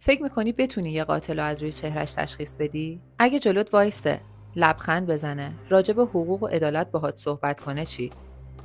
فکر میکنی بتونی یه قاتل رو از روی چهرش تشخیص بدی؟ اگه جلوت وایسته، لبخند بزنه، راجع به حقوق و عدالت باهات صحبت کنه چی؟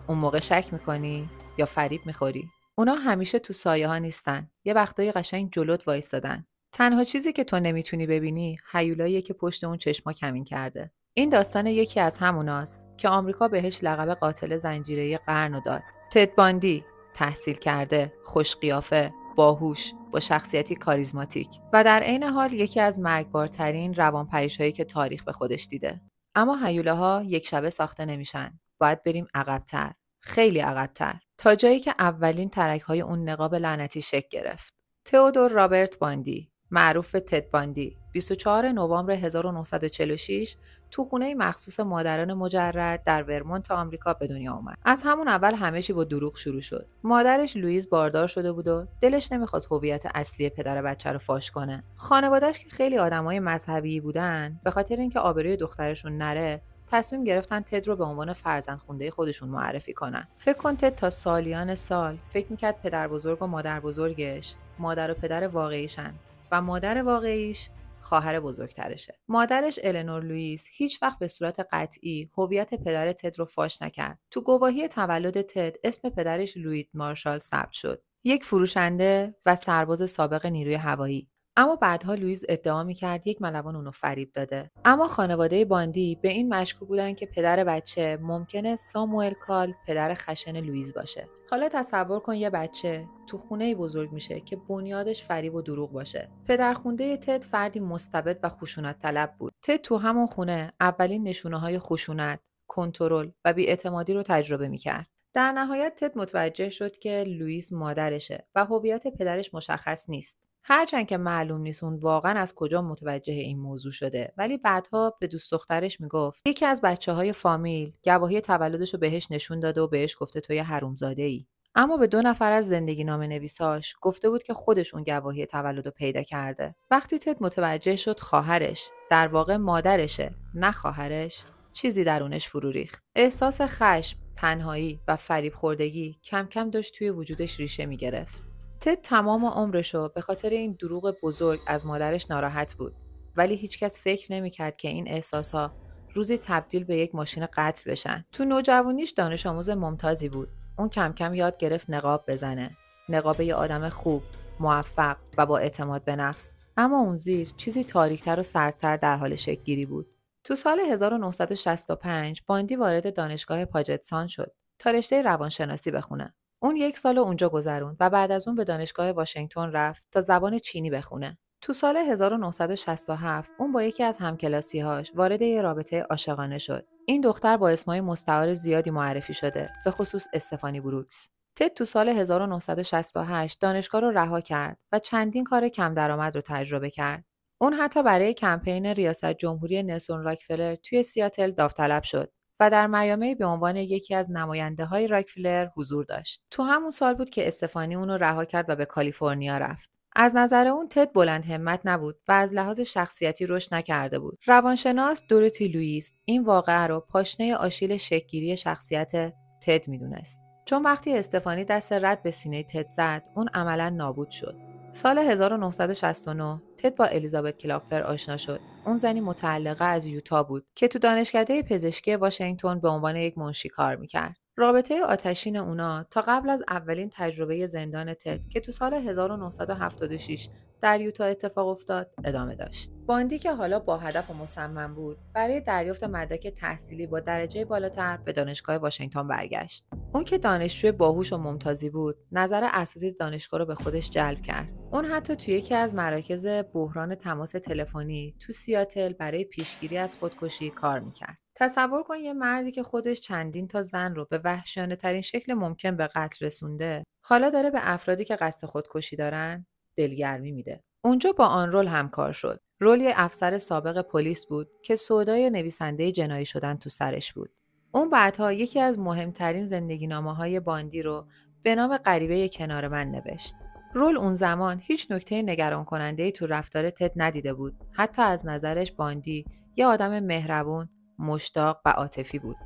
اون موقع شک میکنی یا فریب میخوری؟ اونا همیشه تو سایه ها نیستن. یه وقتایی قشنگ جلوت وایستادن. تنها چیزی که تو نمیتونی ببینی، هیولاییه که پشت اون چشما کمین کرده. این داستان یکی از هموناست که آمریکا بهش لقب قاتل زنجیره‌ای قرن رو داد. تد باندی، تحصیل کرده، خوش قیافه، باهوش، با شخصیتی کاریزماتیک و در عین حال یکی از مرگبارترین روانپریشایی که تاریخ به خودش دیده. اما هیولاها یک شبه ساخته نمیشن. باید بریم عقب‌تر، خیلی عقب‌تر، تا جایی که اولین ترک‌های اون نقاب لعنتی شکل گرفت. تئودور رابرت باندی، معروف به تد باندی، 24 نوامبر 1946 تو خونه مخصوص مادران مجرد در ورمونت آمریکا به دنیا اومد. از همون اول همه چی با دروغ شروع شد. مادرش لوئیز باردار شده بود و دلش نمیخواست هویت اصلی پدر بچه رو فاش کنه. خانواده‌اش که خیلی آدمای مذهبی بودن، به خاطر اینکه آبروی دخترشون نره، تصمیم گرفتن تد رو به عنوان فرزند خونده خودشون معرفی کنن. فکر کن تد تا سالیان سال فکر میکرد پدر بزرگ و مادر بزرگش مادر و پدر واقعیشن و مادر واقعیش خواهر بزرگترشه. مادرش النور لوئیس هیچ وقت به صورت قطعی هویت پدر تد رو فاش نکرد. تو گواهی تولد تد اسم پدرش لوئید مارشال ثبت شد. یک فروشنده و سرباز سابق نیروی هوایی. اما بعدها لوئیس ادعا می‌کرد یک ملوان اونو فریب داده. اما خانواده باندی به این مشکوک بودن که پدر بچه ممکنه ساموئل کال پدر خشن لوئیس باشه. حالا تصور کن یه بچه تو خونه‌ای بزرگ میشه که بنیادش فریب و دروغ باشه. پدرخونده تد فردی مستبد و خشونت طلب بود. تد تو همون خونه اولین نشونه‌های خشونت، کنترل و بی‌اعتمادی رو تجربه می‌کرد. در نهایت تد متوجه شد که لوئیس مادرشه و هویت پدرش مشخص نیست. هرچند که معلوم نیست اون واقعا از کجا متوجه این موضوع شده، ولی بعدها به دوست دخترش میگفت یکی از بچه‌های فامیل گواهی تولدش رو بهش نشون داده و بهش گفته تو یه حرومزاده‌ای. اما به 2 نفر از زندگی نامه نویساش گفته بود که خودش اون گواهی تولد رو پیدا کرده. وقتی تد متوجه شد خواهرش در واقع مادرشه، نه خواهرش، چیزی درونش فرو ریخت. احساس خشم، تنهایی و فریب خوردگی کم کم داشت توی وجودش ریشه می‌گرفت. تد تمام عمرشو به خاطر این دروغ بزرگ از مادرش ناراحت بود، ولی هیچکس فکر نمی‌کرد که این احساسها روزی تبدیل به یک ماشین قتل بشن. تو نوجوانیش دانش آموز ممتازی بود. اون کم کم یاد گرفت نقاب بزنه. نقاب یه آدم خوب، موفق و با اعتماد به نفس. اما اون زیر چیزی تاریک‌تر و سردتر در حال شکل‌گیری بود. تو سال 1965 باندی وارد دانشگاه پاجتسان شد تا رشته روانشناسی بخونه. اون 1 سال اونجا گذروند و بعد از اون به دانشگاه واشنگتن رفت تا زبان چینی بخونه. تو سال 1967 اون با یکی از همکلاسی‌هاش وارد یه رابطه عاشقانه شد. این دختر با اسمای مستعار زیادی معرفی شده، به خصوص استفانی بروکس. تد تو سال 1968 دانشگاه رو رها کرد و چندین کار کم درآمد رو تجربه کرد. اون حتی برای کمپین ریاست جمهوری نلسون راکفلر توی سیاتل داوطلب شد و در میامی به عنوان یکی از نماینده‌های راکفلر حضور داشت. تو همون سال بود که استفانی اون رو رها کرد و به کالیفرنیا رفت. از نظر اون تد بلند همت نبود و از لحاظ شخصیتی رشد نکرده بود. روانشناس دوروتی لوئیس این واقعه رو پاشنه آشیل شکل‌گیری شخصیت تد میدونست. چون وقتی استفانی دست رد به سینه تد زد، اون عملاً نابود شد. سال 1969 تد با الیزابت کلاپفر آشنا شد. اون زنی مطلقه از یوتا بود که تو دانشکده پزشکی واشنگتن به عنوان یک منشی کار میکرد. رابطه آتشین اونا تا قبل از اولین تجربه زندان تد که تو سال 1976 در یوتا اتفاق افتاد ادامه داشت. باندی که حالا با هدف و مصمم بود برای دریافت مدرک تحصیلی با درجه بالاتر به دانشگاه واشنگتن برگشت. اون که دانشجوی باهوش و ممتازی بود، نظر اساتید دانشگاه رو به خودش جلب کرد. اون حتی توی یکی از مراکز بحران تماس تلفنی تو سیاتل برای پیشگیری از خودکشی کار میکرد. تصور کن یه مردی که خودش چندین تا زن رو به وحشیانه ترین شکل ممکن به قتل رسونده، حالا داره به افرادی که قصد خودکشی دارن دلگرمی میده. اونجا با آن رول همکار شد. رول یه افسر سابق پلیس بود که سودای نویسنده جنایی شدن تو سرش بود. اون بعدها یکی از مهمترین زندگی‌نامه‌های باندی رو به نام غریبه کنار من نوشت. رول اون زمان هیچ نکته نگران کننده‌ای تو رفتار تد ندیده بود. حتی از نظرش باندی یه آدم مهربون، مشتاق و عاطفی بود.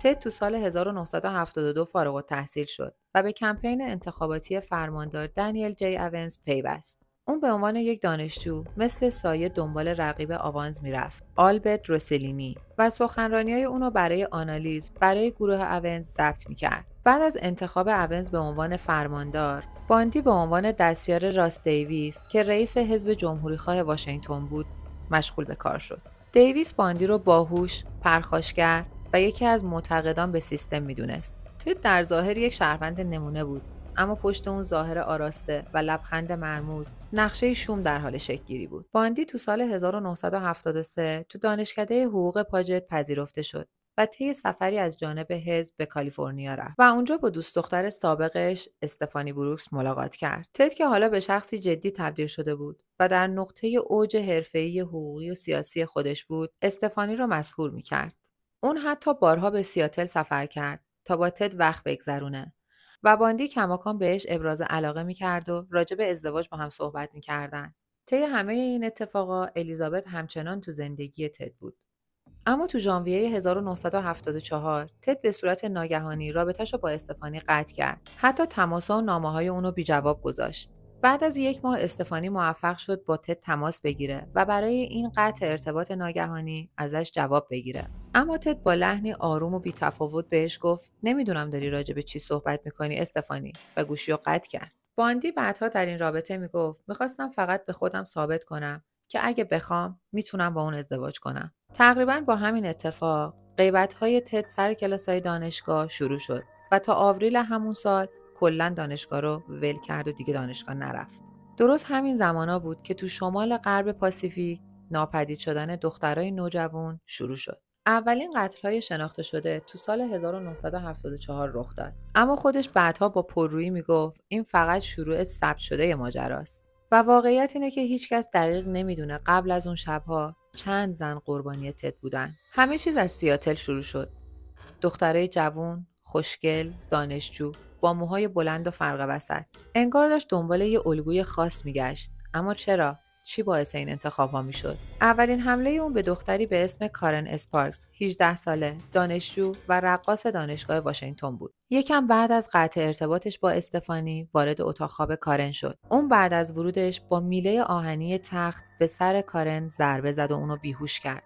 تد تو سال 1972 فارغ التحصیل شد و به کمپین انتخاباتی فرماندار دنیل جی اونز پیوست. اون به عنوان یک دانشجو مثل سایه دنبال رقیب آوانز میرفت، آلبرت روسلینی، و سخنرانی‌های اونو برای آنالیز برای گروه اونز ضبط میکرد. بعد از انتخاب اونز به عنوان فرماندار، باندی به عنوان دستیار راس دیویس که رئیس حزب جمهوریخواه واشنگتن بود، مشغول به کار شد. دیویس باندی رو باهوش، پرخاشگر و یکی از معتقدان به سیستم میدونست. تد در ظاهر یک شهروند نمونه بود، اما پشت اون ظاهر آراسته و لبخند مرموز نقشه شوم در حال شکل‌گیری بود. باندی تو سال 1973 تو دانشکده حقوق پاجت پذیرفته شد و طی سفری از جانب حزب به کالیفرنیا رفت و اونجا با دوست دختر سابقش استفانی بروکس ملاقات کرد. تد که حالا به شخصی جدی تبدیل شده بود و در نقطه اوج حرفه‌ای حقوقی و سیاسی خودش بود، استفانی رو مسحور می‌کرد. اون حتی بارها به سیاتل سفر کرد تا با تد وقت بگذرونه و باندی کماکان بهش ابراز علاقه می‌کرد و راجع به ازدواج با هم صحبت می‌کردن. طی همه این اتفاقا الیزابت همچنان تو زندگی تد بود. اما تو ژانویه 1974 تد به صورت ناگهانی رابطه‌شو با استفانی قطع کرد. حتی تماس‌ها و نامه‌های اونو بی جواب گذاشت. بعد از 1 ماه استفانی موفق شد با تد تماس بگیره و برای این قطع ارتباط ناگهانی ازش جواب بگیره. اما تد با لحنی آروم و بی‌تفاوت بهش گفت نمیدونم داری راجع به چی صحبت میکنی استفانی، و گوشیو قطع کرد. باندی بعدها در این رابطه میگفت میخواستم فقط به خودم ثابت کنم که اگه بخوام میتونم با اون ازدواج کنم. تقریباً با همین اتفاق غیبت‌های تد سر کلاس‌های دانشگاه شروع شد و تا آوریل همون سال کلاً دانشگاه رو ول کرد و دیگه دانشگاه نرفت. درست همین زمانا بود که تو شمال غرب پاسیفیک ناپدید شدن دخترای نوجوان شروع شد. اولین قتل‌های شناخته شده تو سال 1974 رخ داد. اما خودش بعدها با پررویی میگفت این فقط شروع ثبت شده ماجراست. و واقعیت اینه که هیچکس دقیق نمیدونه قبل از اون شبها چند زن قربانی تد بودن. همه چیز از سیاتل شروع شد. دخترای جوون، خوشگل، دانشجو، با موهای بلند و فرق وسط. انگار داشت دنبال یه الگوی خاص میگشت. اما چرا؟ چی باعث این انتخاب‌ها میشد؟ اولین حمله اون به دختری به اسم کارن اسپارکس، 18 ساله، دانشجو و رقاص دانشگاه واشنگتن بود. یکم بعد از قطع ارتباطش با استفانی وارد اتاق خواب کارن شد. اون بعد از ورودش با میله آهنی تخت به سر کارن ضربه زد و اونو بیهوش کرد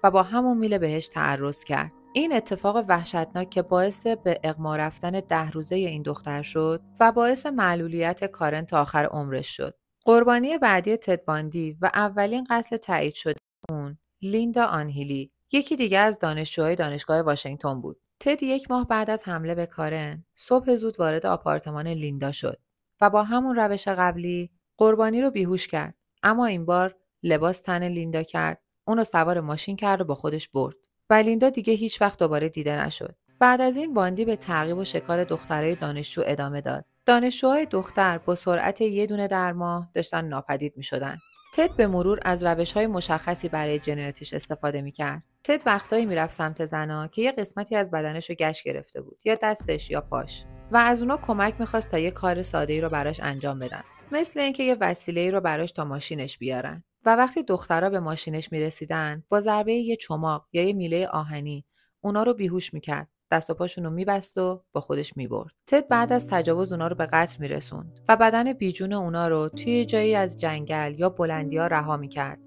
و با همون میله بهش تعرض کرد. این اتفاق وحشتناک که باعث به اغما رفتن 10 روزه این دختر شد و باعث معلولیت کارن تا آخر عمرش شد. قربانی بعدی تد باندی و اولین قتل تایید شده اون لیندا آنهیلی، یکی دیگه از دانشجوهای دانشگاه واشنگتن بود. تد 1 ماه بعد از حمله به کارن صبح زود وارد آپارتمان لیندا شد و با همون روش قبلی قربانی رو بیهوش کرد، اما این بار لباس تن لیندا کرد، اونو سوار ماشین کرد و با خودش برد و لیندا دیگه هیچ وقت دوباره دیده نشد. بعد از این باندی به تعقیب و شکار دخترای دانشجو ادامه داد. دانشجوهای دختر با سرعت 1 دونه در ماه داشتن ناپدید می شدن. تد به مرور از روش‌های مشخصی برای جنایتش استفاده می‌کرد. تد وقتایی میرفت سمت زنا که یه قسمتی از بدنش رو گچ گرفته بود، یا دستش یا پاش، و از اونا کمک می‌خواست تا یه کار ساده‌ای رو براش انجام بدن. مثل اینکه یه وسیله‌ای رو براش تا ماشینش بیارن. و وقتی دخترها به ماشینش میرسیدن، با ضربه یه چماق یا یه میله آهنی اونا رو بیهوش می‌کرد. دست و پاشون رو میبست و با خودش میبرد. تد بعد از تجاوز اونا رو به قتل میرسوند و بدن بیجون اونا رو توی جایی از جنگل یا بلندی‌ها رها میکرد.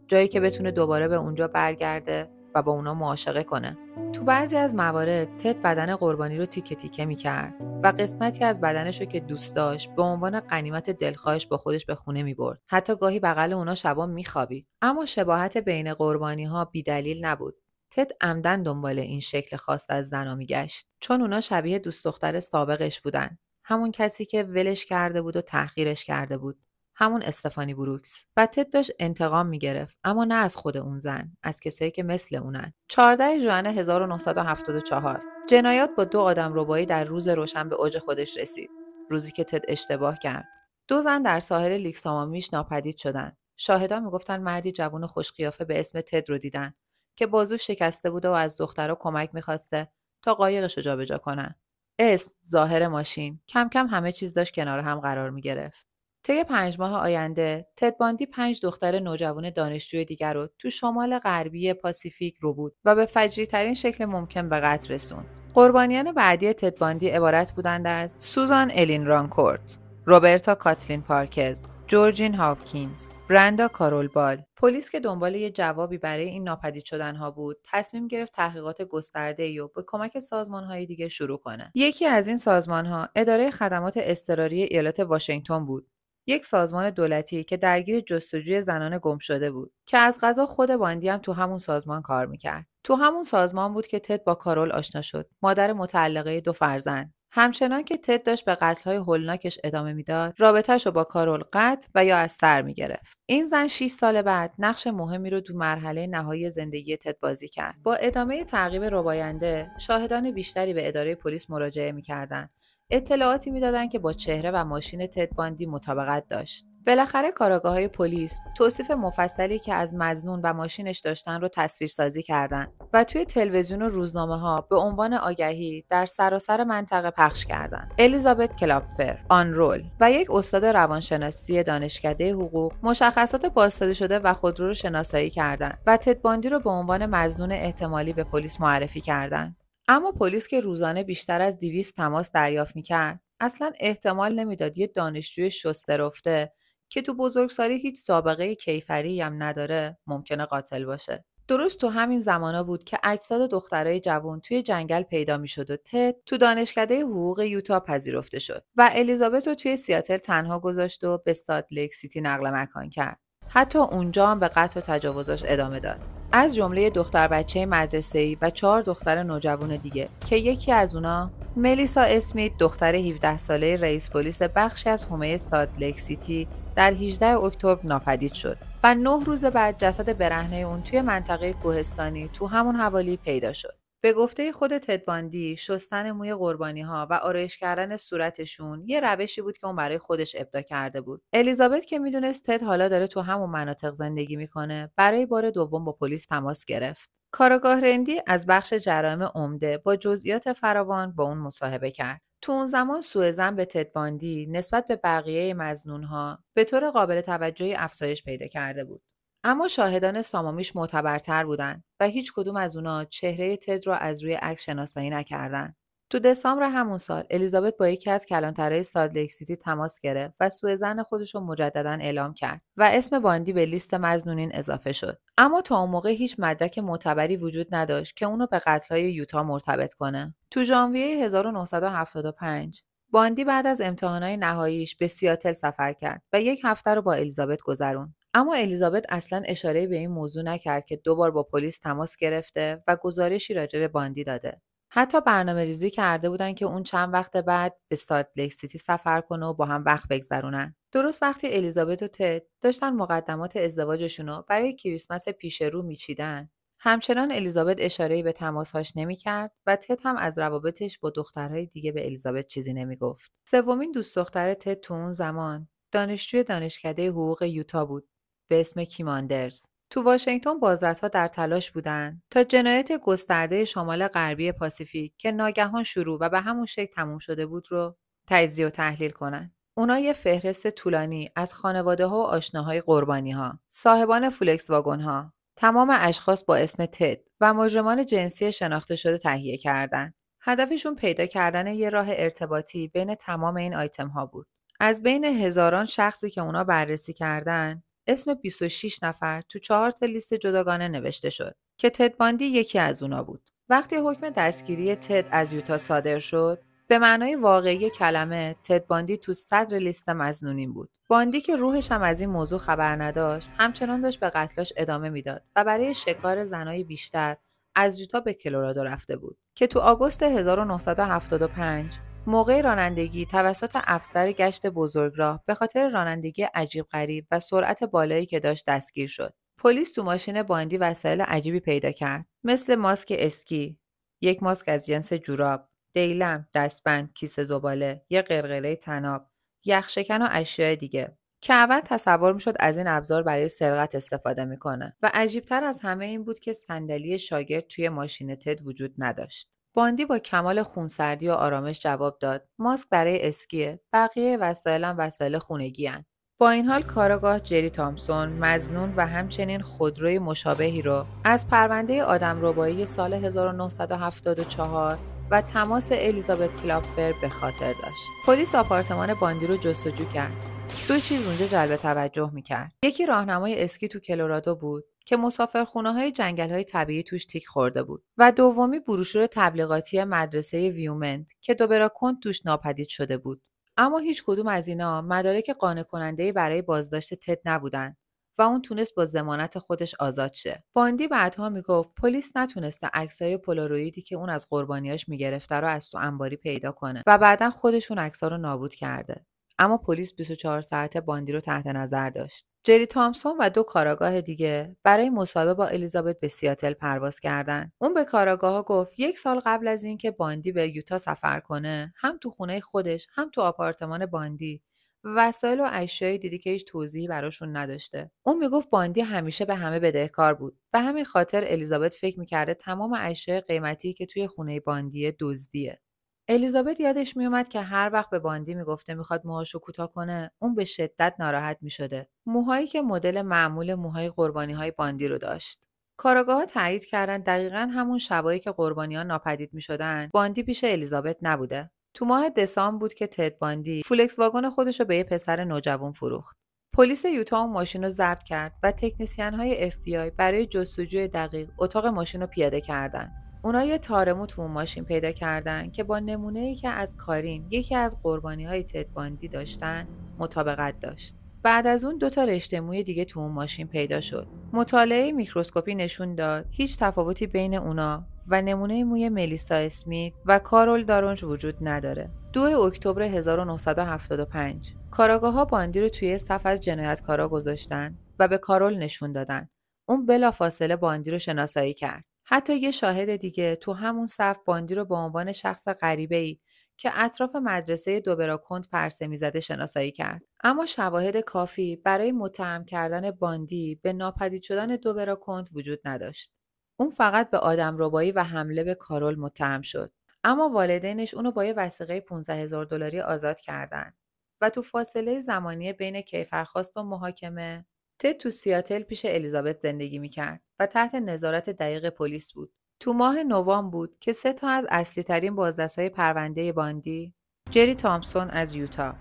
جایی که بتونه دوباره به اونجا برگرده و با اونا معاشقه کنه. تو بعضی از موارد تد بدن قربانی رو تیکه تیکه میکرد و قسمتی از بدنش رو که دوست داشت به عنوان غنیمت دلخواهش با خودش به خونه میبرد. حتی گاهی بغل اونا شبا میخوابید. اما شباهت بین قربانی‌ها بی‌دلیل نبود. تد عمدن دنبال این شکل خاص از زنا میگشت، چون اونا شبیه دوست دختر سابقش بودن، همون کسی که ولش کرده بود و تحقیرش کرده بود، همون استفانی بروکس. و تد داشت انتقام میگرفت، اما نه از خود اون زن، از کسایی که مثل اونن. 14 ژوئن 1974 جنایات با 2 آدمربایی در روز روشن به اوج خودش رسید. روزی که تد اشتباه کرد. 2 زن در ساحل لیکسامامیش ناپدید شدن. شاهدان میگفتن مردی جوان خوش قیافه به اسم تد رو دیدن که بازو شکسته بوده و از دخترها کمک میخواسته تا قایقش رو جابجا کنن. اسم، ظاهر ماشین، کم کم همه چیز داشت کنار هم قرار میگرفت. طی 5 ماه آینده، تد باندی 5 دختر نوجوان دانشجوی دیگر رو تو شمال غربی پاسیفیک رو بود و به فجیع ترین شکل ممکن به قتل رسوند. قربانیان بعدی تد باندی عبارت بودند از سوزان الین رانکورت، روبرتا کاتلین پارکز، جورجین هاوکینز، برندا کارول بال. پلیس که دنبال یه جوابی برای این ناپدید شدنها بود، تصمیم گرفت تحقیقات گسترده‌ای رو به کمک سازمان‌های دیگه شروع کنه. یکی از این سازمان‌ها اداره خدمات اضطراری ایالت واشنگتن بود. یک سازمان دولتی که درگیر جستجوی زنان گم شده بود که از قضا خود باندی هم تو همون سازمان کار میکرد. تو همون سازمان بود که تد با کارول آشنا شد، مادر مطلقه 2 فرزند. همچنان که تد داشت به قتل‌های هولناکش ادامه میداد، رابطه‌شو با کارول قطع و یا از سر میگرفت. این زن 6 سال بعد نقش مهمی رو تو مرحله نهایی زندگی تد بازی کرد. با ادامه تعقیب رباینده، شاهدان بیشتری به اداره پلیس مراجعه می‌کردند. اطلاعاتی میدادند که با چهره و ماشین تد باندی مطابقت داشت. بالاخره کارآگاه‌های پلیس توصیف مفصلی که از مظنون و ماشینش داشتن رو تصویرسازی کردند و توی تلویزیون و روزنامه‌ها به عنوان آگهی در سراسر منطقه پخش کردند. الیزابت کلاپفر، آن رول و یک استاد روانشناسی دانشکده حقوق مشخصات بازداده شده و خودرو رو شناسایی کردند و تد باندی رو به عنوان مظنون احتمالی به پلیس معرفی کردند. اما پلیس که روزانه بیشتر از 200 تماس دریافت می‌کرد، اصلاً احتمال نمیداد یه دانشجوی شسته رفته که تو بزرگسالی هیچ سابقه کیفری هم نداره ممکنه قاتل باشه. درست تو همین زمانا بود که اجساد دخترای جوان توی جنگل پیدا میشد و تد تو دانشکده حقوق یوتا پذیرفته شد و الیزابت رو توی سیاتل تنها گذاشت و به سالت لیک سیتی نقل مکان کرد. حتی اونجا هم به قتل و تجاوزاش ادامه داد. از جمله دختر بچه مدرسه‌ای و 4 دختر نوجوان دیگه که یکی از اونا ملیسا اسمیت، دختر 17 ساله رئیس پلیس بخشی از حومه سالت لیک سیتی، در 18 اکتبر ناپدید شد و 9 روز بعد جسد برهنه اون توی منطقه کوهستانی تو همون حوالی پیدا شد. به گفته خود تد باندی، شستن موی قربانی‌ها و آرایش کردن صورتشون یه روشی بود که اون برای خودش ابداع کرده بود. الیزابت که میدونست تد حالا داره تو همون مناطق زندگی میکنه، برای بار دوم با پلیس تماس گرفت. کارآگاه رندی از بخش جرایم عمده با جزئیات فراوان با اون مصاحبه کرد. تو اون زمان سوءظن به تد باندی نسبت به بقیه مظنون‌ها به طور قابل توجهی افزایش پیدا کرده بود. اما شاهدان سامامیش معتبرتر بودن و هیچ کدوم از اونا چهره تد رو از روی عکس شناسایی نکردن. تو دسامبر همون سال الیزابت با یکی از کلانترهای سالت لیک سیتی تماس گرفت و سوءظن خودش رو مجددا اعلام کرد و اسم باندی به لیست مظنونین اضافه شد. اما تا اون موقع هیچ مدرک معتبری وجود نداشت که اونو به قتل‌های یوتا مرتبط کنه. تو ژانویه 1975 باندی بعد از امتحانات نهاییش به سیاتل سفر کرد و 1 هفته رو با الیزابت گذروند. اما الیزابت اصلاً اشاره به این موضوع نکرد که 2 بار با پلیس تماس گرفته و گزارشی راجع به باندی داده. حتی برنامه‌ریزی کرده بودن که اون چند وقت بعد به سالت لیک سیتی سفر کنه و با هم وقت بگذرونن. درست وقتی الیزابت و تد داشتن مقدمات ازدواجشون رو برای کریسمس پیش رو میچیدن، همچنان الیزابت اشاره‌ای به تماس‌هاش نمی‌کرد و تد هم از روابطش با دخترهای دیگه به الیزابت چیزی نمیگفت. سومین دوست دختر تد تو اون زمان دانشجوی دانشکده حقوق یوتا بود به اسم کیم آندرز. تو واشنگتن بازرس‌ها در تلاش بودند تا جنایت گسترده شمال غربی پاسیفیک که ناگهان شروع و به همون شکل تموم شده بود رو تجزیه و تحلیل کنن. اونا یه فهرست طولانی از خانواده‌ها و آشناهای قربانی‌ها، صاحبان فولکس واگن‌ها، تمام اشخاص با اسم تد و مجرمان جنسی شناخته شده تهیه کردند. هدفشون پیدا کردن یه راه ارتباطی بین تمام این آیتم‌ها بود. از بین هزاران شخصی که اونا بررسی کردن، اسم 26 نفر تو 4 تا لیست جداگانه نوشته شد که تد باندی یکی از اونا بود. وقتی حکم دستگیری تد از یوتا صادر شد، به معنای واقعی کلمه تد باندی تو صدر لیست مظنونین بود. باندی که روحش هم از این موضوع خبر نداشت، همچنان داشت به قتلاش ادامه میداد و برای شکار زنای بیشتر از یوتا به کلرادو رفته بود که تو آگوست 1975 موقع رانندگی توسط افسر گشت بزرگراه به خاطر رانندگی عجیب غریب و سرعت بالایی که داشت دستگیر شد. پلیس تو ماشین باندی وسایل عجیبی پیدا کرد، مثل ماسک اسکی، یک ماسک از جنس جوراب، دیلم، دستبند، کیسه زباله، یه قرقره طناب، یخشکن و اشیاء دیگه که اول تصور میشد از این ابزار برای سرقت استفاده میکنه و عجیبتر از همه این بود که صندلی شاگرد توی ماشین تد وجود نداشت. باندی با کمال خونسردی و آرامش جواب داد ماسک برای اسکیه، بقیه وسایلم وسایل خونگی هن. با این حال کارآگاه جری تامسون مظنون و همچنین خودروی مشابهی رو از پرونده آدمربایی سال 1974 و تماس الیزابت کلاپفر به خاطر داشت. پلیس آپارتمان باندی رو جستجو کرد دو چیز اونجا جلب توجه میکرد. یکی راهنمای اسکی تو کلرادو بود که مسافرخونه‌های جنگل‌های طبیعی توش تیک خورده بود و دومی بروشور تبلیغاتی مدرسه ویومنت که دوباره کند توش ناپدید شده بود. اما هیچ کدوم از اینا مدارک قانع کننده برای بازداشت تد نبودن و اون تونست با ضمانت خودش آزاد شه. باندی بعدها میگفت پلیس نتونسته عکسای پولارویدی که اون از قربانیاش میگرفته رو از تو انباری پیدا کنه و بعداً خودشون عکس‌ها رو نابود کرده. اما پلیس 24 ساعته باندی رو تحت نظر داشت. جری تامسون و دو کاراگاه دیگه برای مصاحبه با الیزابت به سیاتل پرواز کردند. اون به کاراگاه‌ها گفت 1 سال قبل از اینکه باندی به یوتا سفر کنه، هم تو خونه خودش، هم تو آپارتمان باندی وسایل و اشیایی دیدی که هیچ توضیحی براشون نداشته. اون میگفت باندی همیشه به همه بدهکار بود. به همین خاطر الیزابت فکر میکرده تمام اشیای قیمتی که توی خونه باندی دزدیه. الیزابت یادش میومد که هر وقت به باندی میگفته میخواد موهاشو کوتاه کنه، اون به شدت ناراحت میشده. موهایی که مدل معمول موهای قربانی‌های باندی رو داشت. کاراگاه‌ها تایید کردن دقیقاً همون شبایی که قربانیان ناپدید میشدن، باندی پیش الیزابت نبوده. تو ماه دسامبر بود که تد باندی فولکس واگن خودش رو به یه پسر نوجوان فروخت. پلیس یوتا اون ماشین رو ضبط کرد و تکنسین‌های FBI برای جستجوی دقیق اتاق ماشین رو پیاده کردن. اونا یه تارمو تو اون ماشین پیدا کردن که با نمونه‌ای که از کارین یکی از قربانی‌های تد باندی داشتن مطابقت داشت. بعد از اون 2 تا رشته موی دیگه تو اون ماشین پیدا شد. مطالعه میکروسکوپی نشون داد هیچ تفاوتی بین اونا و نمونه موی ملیسا اسمیت و کارول دارونج وجود نداره. 2 اکتبر 1975 کاراگاه‌ها باندی رو توی صف از جنایتکارا گذاشتن و به کارول نشون دادن. اون بلافاصله باندی رو شناسایی کرد. حتی یه شاهد دیگه تو همون صف باندی رو به عنوان شخص غریبه‌ای که اطراف مدرسه دوبراکوند پرسه می‌زده شناسایی کرد. اما شواهد کافی برای متهم کردن باندی به ناپدید شدن دوبراکوند وجود نداشت. اون فقط به آدمربایی و حمله به کارول متهم شد. اما والدینش اونو با یه وثیقه $15,000 آزاد کردن و تو فاصله زمانی بین کیفرخواست و محاکمه تد تو سیاتل پیش الیزابت زندگی میکرد و تحت نظارت دقیق پلیس بود. تو ماه نوامبر بود که 3 تا از اصلی ترین بازرسای پرونده باندی، جری تامسون از یوتا،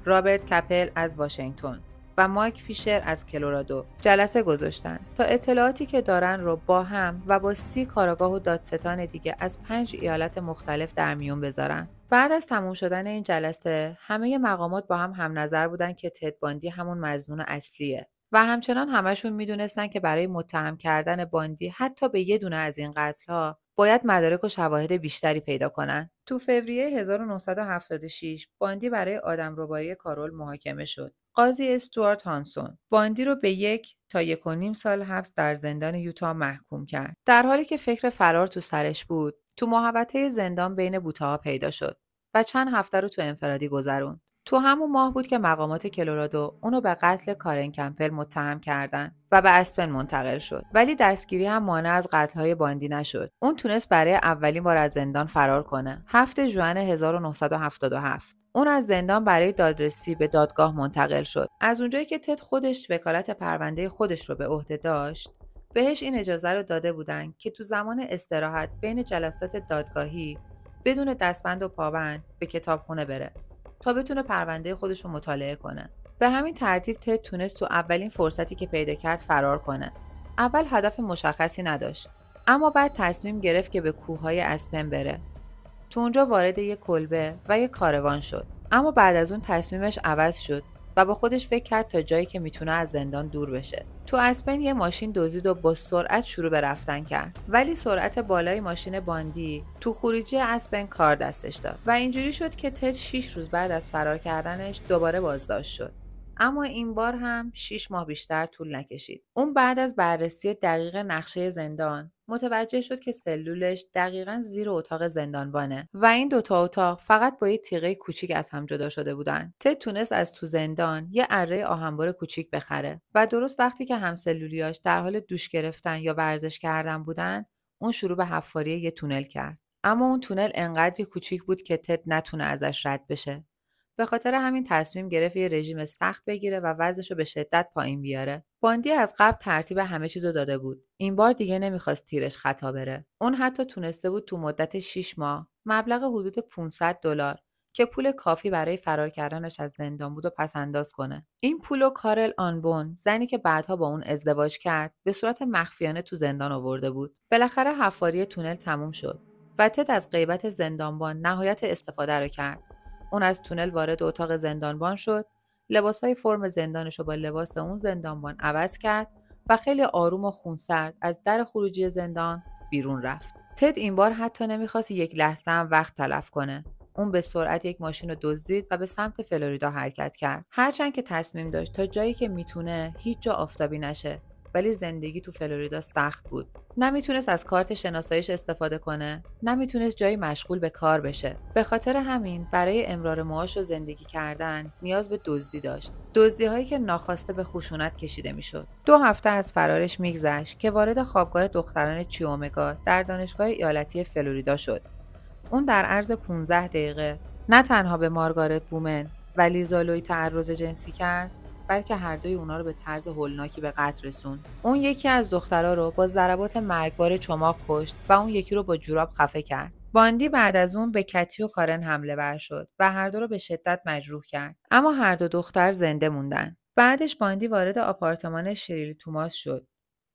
رابرت کپل از واشنگتن و مایک فیشر از کلرادو جلسه گذاشتن تا اطلاعاتی که دارن رو با هم و با 30 کارآگاه و دادستان دیگه از 5 ایالت مختلف در میون بذارن. بعد از تموم شدن این جلسه همه مقامات با هم نظر بودن که تد باندی همون مظنون اصلیه و همچنان همشون میدونستن که برای متهم کردن باندی حتی به یه دونه از این قتل‌ها باید مدارک و شواهد بیشتری پیدا کنن. تو فوریه 1976 باندی برای آدمربایی کارول محاکمه شد. قاضی استوارت هانسون باندی رو به 1 تا 1.5 سال حبس در زندان یوتا محکوم کرد. در حالی که فکر فرار تو سرش بود، تو محوطه زندان بین بوته‌ها پیدا شد و چند هفته رو تو انفرادی گذروند. تو همون ماه بود که مقامات کلرادو اونو به قتل کارن کمپل متهم کردن و به اسپن منتقل شد. ولی دستگیری هم مانع از قتل‌های باندی نشد. اون تونست برای اولین بار از زندان فرار کنه. 7 ژوئن 1977 اون از زندان برای دادرسی به دادگاه منتقل شد. از اونجایی که تد خودش وکالت پرونده خودش رو به عهده داشت، بهش این اجازه رو داده بودن که تو زمان استراحت بین جلسات دادگاهی بدون دستبند و پابند به کتابخونه بره تا بتونه پرونده خودش رو مطالعه کنه. به همین ترتیب تد تونست تو اولین فرصتی که پیدا کرد فرار کنه. اول هدف مشخصی نداشت، اما بعد تصمیم گرفت که به کوههای اسپن بره. تو اونجا وارد یک کلبه و یک کاروان شد. اما بعد از اون تصمیمش عوض شد و با خودش فکر کرد تا جایی که میتونه از زندان دور بشه. تو اسپن یه ماشین دزدید و با سرعت شروع به رفتن کرد. ولی سرعت بالای ماشین باندی تو خروجی اسپن کار دستش داد و اینجوری شد که تد 6 روز بعد از فرار کردنش دوباره بازداشت شد. اما این بار هم 6 ماه بیشتر طول نکشید. اون بعد از بررسی دقیق نقشه زندان متوجه شد که سلولش دقیقاً زیر اتاق زندانبانه و این 2 تا اتاق فقط با یه تیغه کوچیک از هم جدا شده بودن. تد تونست از تو زندان یه اره آهنبر کوچیک بخره و درست وقتی که همسلولیاش در حال دوش گرفتن یا ورزش کردن بودن، اون شروع به حفاری یه تونل کرد. اما اون تونل انقدری کوچیک بود که تد نتونه ازش رد بشه. به خاطر همین تصمیم گرفت یه رژیم سخت بگیره و وزنشو به شدت پایین بیاره. باندی از قبل ترتیب همه چیزو داده بود. این بار دیگه نمیخواست تیرش خطا بره. اون حتی تونسته بود تو مدت 6 ماه مبلغ حدود $500 که پول کافی برای فرار کردنش از زندان بود و پس‌انداز کنه. این پولو کارل آنبون، زنی که بعدها با اون ازدواج کرد، به صورت مخفیانه تو زندان آورده بود. بالاخره حفاری تونل تموم شد و تد از غیبت زندانبان نهایت استفاده رو کرد. اون از تونل وارد اتاق زندانبان شد، لباسای فرم زندانش رو با لباس اون زندانبان عوض کرد و خیلی آروم و خونسرد از در خروجی زندان بیرون رفت. تد این بار حتی نمیخواست یک لحظه هم وقت تلف کنه. اون به سرعت یک ماشین رو دزدید و به سمت فلوریدا حرکت کرد. هرچند که تصمیم داشت تا جایی که میتونه هیچ جا آفتابی نشه، ولی زندگی تو فلوریدا سخت بود. نمیتونست از کارت شناساییش استفاده کنه، نمیتونست جایی مشغول به کار بشه. به خاطر همین برای امرار معاش و زندگی کردن نیاز به دزدی داشت. دزدی‌هایی که ناخواسته به خشونت کشیده میشد. 2 هفته از فرارش میگذشت که وارد خوابگاه دختران چیومگا در دانشگاه ایالتی فلوریدا شد. اون در عرض 15 دقیقه نه تنها به مارگارت بومن و لیزا لوی تعرض جنسی کرد، بلکه هر دوی اونا رو به طرز هولناکی به قتل رسوند. اون یکی از دخترها رو با ضربات مرگبار چماق کشت و اون یکی رو با جوراب خفه کرد. باندی بعد از اون به کتی و کارن حمله ور شد و هر دو رو به شدت مجروح کرد، اما هر دو دختر زنده موندن. بعدش باندی وارد آپارتمان شریل توماس شد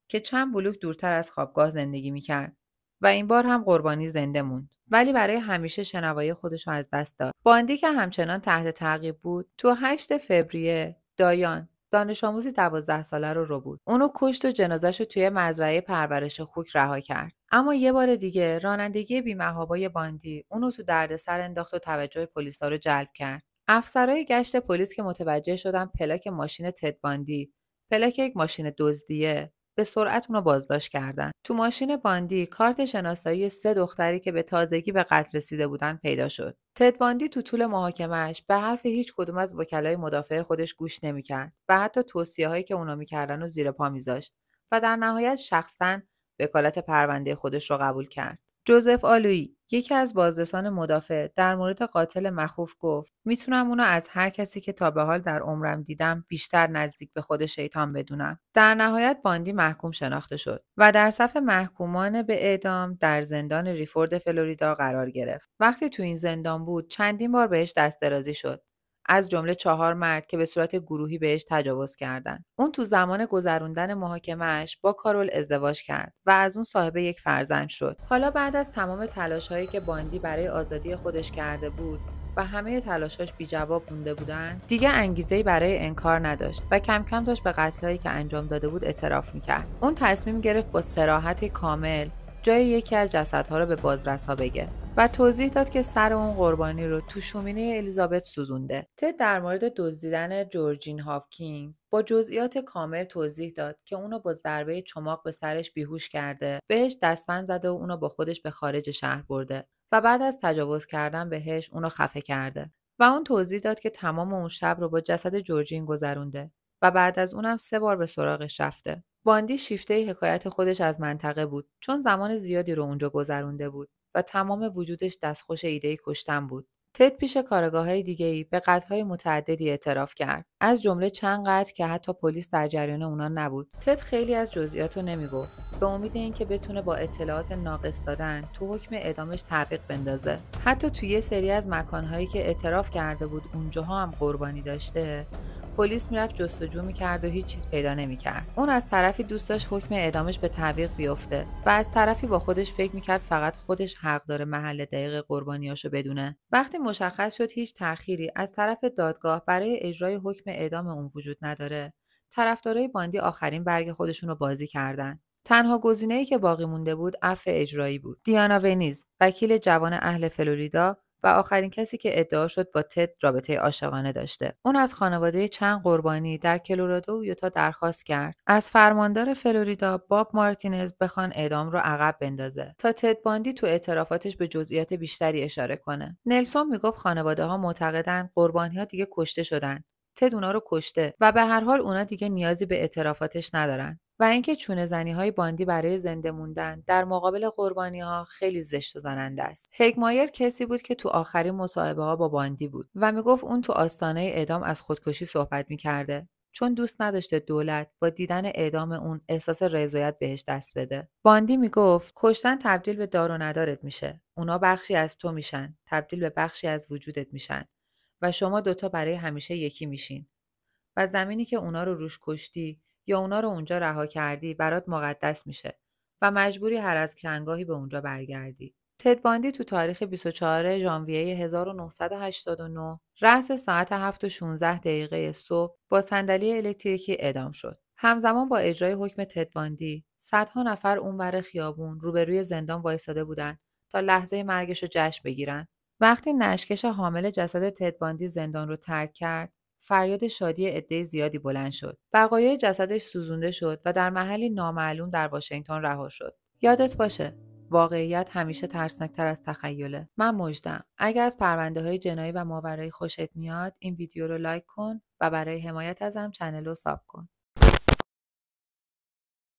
که چند بلوک دورتر از خوابگاه زندگی میکرد و این بار هم قربانی زنده موند، ولی برای همیشه شنوایی خودش رو از دست داد. باندی که همچنان تحت تعقیب بود، تو 8 فوریه دایان، دانش آموزی 12 ساله رو بود. اونو کشت و جنازه‌ش رو توی مزرعه پرورش خوک رها کرد. اما یه بار دیگه رانندگی بی‌محابای باندی اونو تو دردسر انداخت و توجه پلیسا رو جلب کرد. افسرهای گشت پلیس که متوجه شدن پلاک ماشین تد باندی پلاک یک ماشین دزدیه، به سرعت اونو بازداشت کردن. تو ماشین باندی کارت شناسایی 3 دختری که به تازگی به قتل رسیده بودن پیدا شد. تد باندی تو طول محاکمه‌اش به حرف هیچ کدوم از وکلای مدافع خودش گوش نمی‌کرد و حتی توصیه‌هایی که اونا می‌کردن رو زیر پا می‌ذاشت و در نهایت شخصاً وکالت پرونده خودش رو قبول کرد. جوزف آلویی، یکی از بازرسان مدافع، در مورد قاتل مخوف گفت: میتونم اونو از هر کسی که تا به حال در عمرم دیدم بیشتر نزدیک به خود شیطان بدونم. در نهایت باندی محکوم شناخته شد و در صف محکومان به اعدام در زندان ریفورد فلوریدا قرار گرفت. وقتی تو این زندان بود چندین بار بهش دست درازی شد، از جمله 4 مرد که به صورت گروهی بهش تجاوز کردند. اون تو زمان گذروندن محاکمه‌اش با کارول ازدواج کرد و از اون صاحب یک فرزند شد. حالا بعد از تمام تلاش‌هایی که باندی برای آزادی خودش کرده بود و همه تلاشاش بی جواب مونده بودن، دیگه انگیزه‌ای برای انکار نداشت و کم کم داشت به قتل‌هایی که انجام داده بود اعتراف می‌کرد. اون تصمیم گرفت با صراحت کامل جای یکی از جسدها رو به بازرس‌ها بگه و توضیح داد که سر اون قربانی رو تو شومینه الیزابت سوزونده. تد در مورد دزدیدن جورجین هاپکینز با جزئیات کامل توضیح داد که اونو با ضربه چماق به سرش بیهوش کرده، بهش دستبند زده و اونو با خودش به خارج شهر برده و بعد از تجاوز کردن بهش اونو خفه کرده. و اون توضیح داد که تمام اون شب رو با جسد جورجین گذرونده و بعد از اونم 3 بار به سراغش رفته. باندی شیفته حکایت خودش از منطقه بود، چون زمان زیادی رو اونجا گذرونده بود و تمام وجودش دستخوش ایده کشتن بود. تد پیش کارآگاه‌های دیگه‌ای به قتل‌های متعددی اعتراف کرد، از جمله چند قتل که حتی پلیس در جریان اونا نبود. تد خیلی از جزئیات رو نمیگفت، به امید اینکه بتونه با اطلاعات ناقص دادن تو حکم اعدامش تعویق بندازه. حتی توی یه سری از مکان‌هایی که اعتراف کرده بود اونجاها هم قربانی داشته، پلیس میرفت جستجو میکرد و هیچ چیز پیدا نمیکرد. اون از طرفی دوست داشت حکم اعدامش به تعویق بیفته و از طرفی با خودش فکر میکرد فقط خودش حق داره محل دقیق قربانیاشو بدونه. وقتی مشخص شد هیچ تأخیری از طرف دادگاه برای اجرای حکم اعدام اون وجود نداره، طرفدارای باندی آخرین برگ خودشون رو بازی کردن. تنها گزینه‌ای که باقی مونده بود عفو اجرایی بود. دیانا ونیز، وکیل جوان اهل فلوریدا و آخرین کسی که ادعا شد با تد رابطه عاشقانه داشته. اون از خانواده چند قربانی در کلرادو و یوتا درخواست کرد از فرماندار فلوریدا باب مارتینز بخوان اعدام رو عقب بندازه تا تد باندی تو اعترافاتش به جزئیات بیشتری اشاره کنه. نلسون میگفت خانواده ها معتقدن قربانی ها دیگه کشته شدن. تد اونا رو کشته و به هر حال اونا دیگه نیازی به اعترافاتش ندارن. و اینکه چونه‌زنی‌های باندی برای زنده موندن در مقابل قربانی‌ها خیلی زشت و زننده است. هگمایر کسی بود که تو آخرین مصاحبه‌ها با باندی بود و میگفت اون تو آستانه اعدام از خودکشی صحبت می‌کرده چون دوست نداشته دولت با دیدن اعدام اون احساس رضایت بهش دست بده. باندی میگفت کشتن تبدیل به دار و ندارت میشه. اونا بخشی از تو میشن، تبدیل به بخشی از وجودت میشن و شما دوتا برای همیشه یکی میشین. و زمینی که اونا رو روش کشتی یا اونا رو اونجا رها کردی برات مقدس میشه و مجبوری هر از کنگاهی به اونجا برگردی. تد باندی تو تاریخ 24 ژانویه 1989 رأس ساعت 7:16 صبح با صندلی الکتریکی اعدام شد. همزمان با اجرای حکم تد باندی، صدها نفر اونور خیابون روبروی زندان وایساده بودن تا لحظه مرگش رو جشن بگیرن. وقتی نشکش حامل جسد تد باندی زندان رو ترک کرد، فریاد شادی عده زیادی بلند شد. بقایای جسدش سوزونده شد و در محلی نامعلوم در واشنگتن رها شد. یادت باشه، واقعیت همیشه ترسناکتر از تخیله. من مژده‌ام. اگر از پرونده‌های جنایی و ماورایی خوشت میاد، این ویدیو رو لایک کن و برای حمایت ازم چنل رو ساب کن.